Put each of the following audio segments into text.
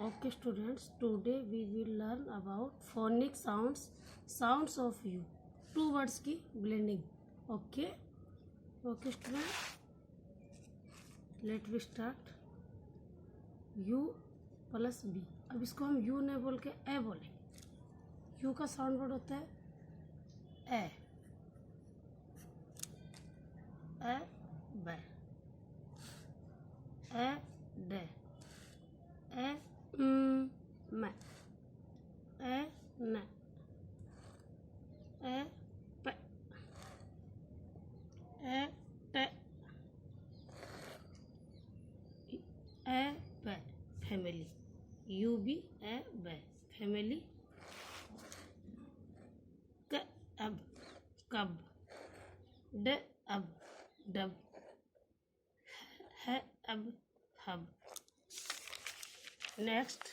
Okay students, today we will learn about phonic sounds of you. Two words की blending. Okay students, let we start. U plus B. अब इसको हम U नहीं बोल के ए बोले. U का साउंड वर्ड होता है ए ब ए डे ए म ए न ए प ए ट ए ब फैमिली. यू बी ए ब फैमिली. क अब कब. ड अब डब. है अब हब. नेक्स्ट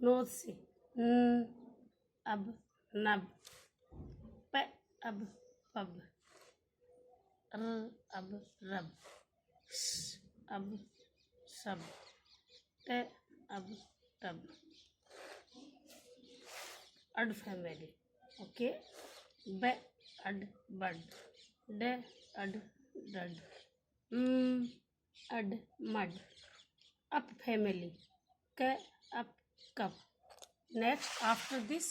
नोज से अब नब. प अब पब. र अब रब. स अब सब. ट अब तब. अड फैमिली. ओके. ब अड बड. ड ad dad. Ad mad. Up family. C up cup. Next after this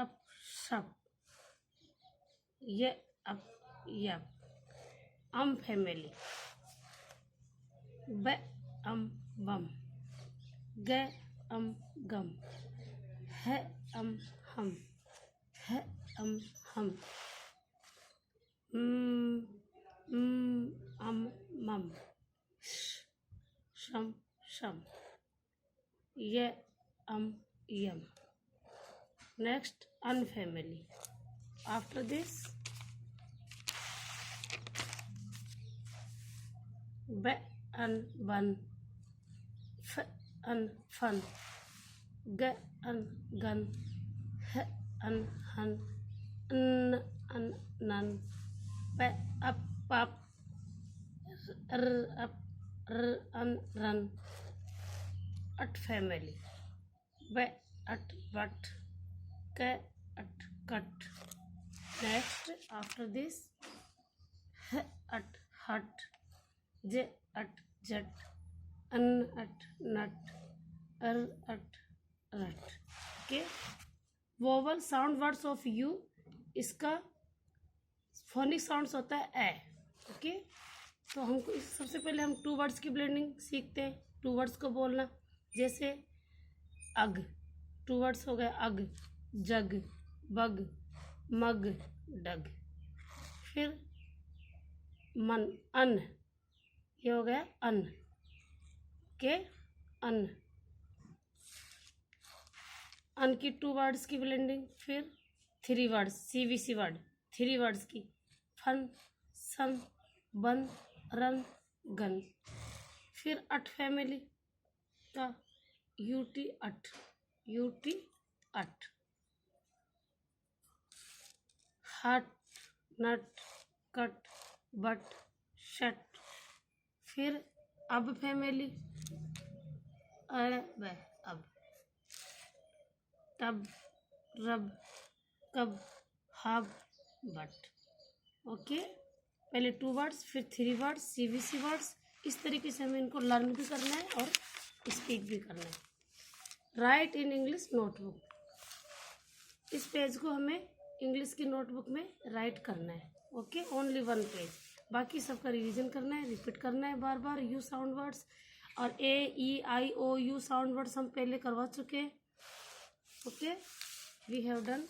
up शप. ये अप यप. फैमिली. ब बम. ग गम. है हम. है हम. मम. शम. ये यम. नेक्स्ट अनफैमिली. आफ्टर दिस ब बन. फ फन. ग गन. ह हन. नन. प पप. र रन. अट फैमिली. ब बट. क कट. नेक्स्ट आफ्टर दिस हट. ज जट. नट. रट. Okay. Vowel sound words of you. इसका फोनिक साउंड्स होता है ए. ओके. तो हमको सबसे पहले हम टू वर्ड्स की ब्लेंडिंग सीखते हैं. टू वर्ड्स को बोलना. जैसे अग. टू वर्ड्स हो गए अग. जग. बग. मग. डग. फिर मन. अन. ये हो गया अन. ओके. अन. अन की टू वर्ड्स की ब्लेंडिंग. फिर three words CVC word. Three words की. फन. सन. बन. रन. गन. फिर अट फैमिली का UT अट. UT अट. हट. नट. कट. बट. शट. फिर अब फैमिली. अब. तब. रब. कब. हब. बट. ओके. पहले टू वर्ड्स फिर थ्री वर्ड्स CVC वर्ड्स. इस तरीके से हमें इनको लर्न भी करना है और स्पीक भी करना है. Write in English notebook. इस पेज को हमें इंग्लिश की नोटबुक में राइट करना है. ओके. Only one page. बाकी सबका रिवीजन करना है. रिपीट करना है बार बार. यू साउंड वर्ड्स और AEIOU साउंड वर्ड्स हम पहले करवा चुके हैं. ओके. We have done.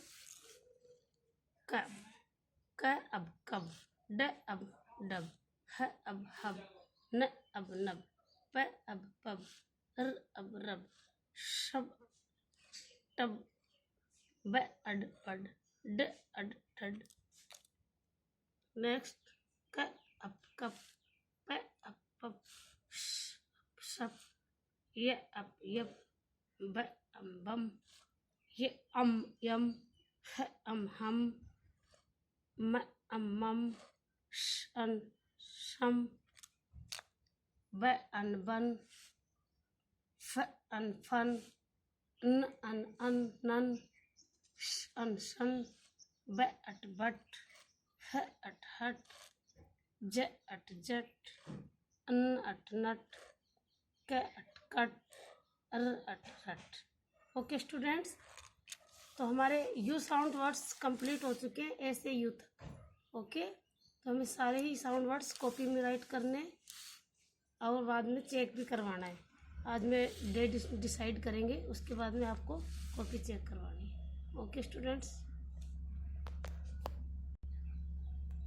क अब कब. ड अब डब. ह अब हब. न अब नब. प अब पब. र अब रब. शब टब. ब अड बड. ड अड डड. नेक्स्ट क अब कब. प अब पब. शब. ये अब यब. ब बम. ये यम. ह हम. म मम. शन. शम, ब अन बन, फ अन फन, न अन नन, श अन शन, ब अट बट, ह अट हट, ज अट जट, अन अट नट, क अट कट, र अट रट। ओके स्टूडेंट्स, तो हमारे यू साउंड वर्ड्स कंप्लीट हो चुके हैं, ऐसे यू तक। ओके, तो हमें सारे ही साउंड वर्ड्स कॉपी में राइट करने और बाद में चेक भी करवाना है। आज में डेट डिसाइड करेंगे, उसके बाद में आपको कॉपी चेक करवानी है। Okay students.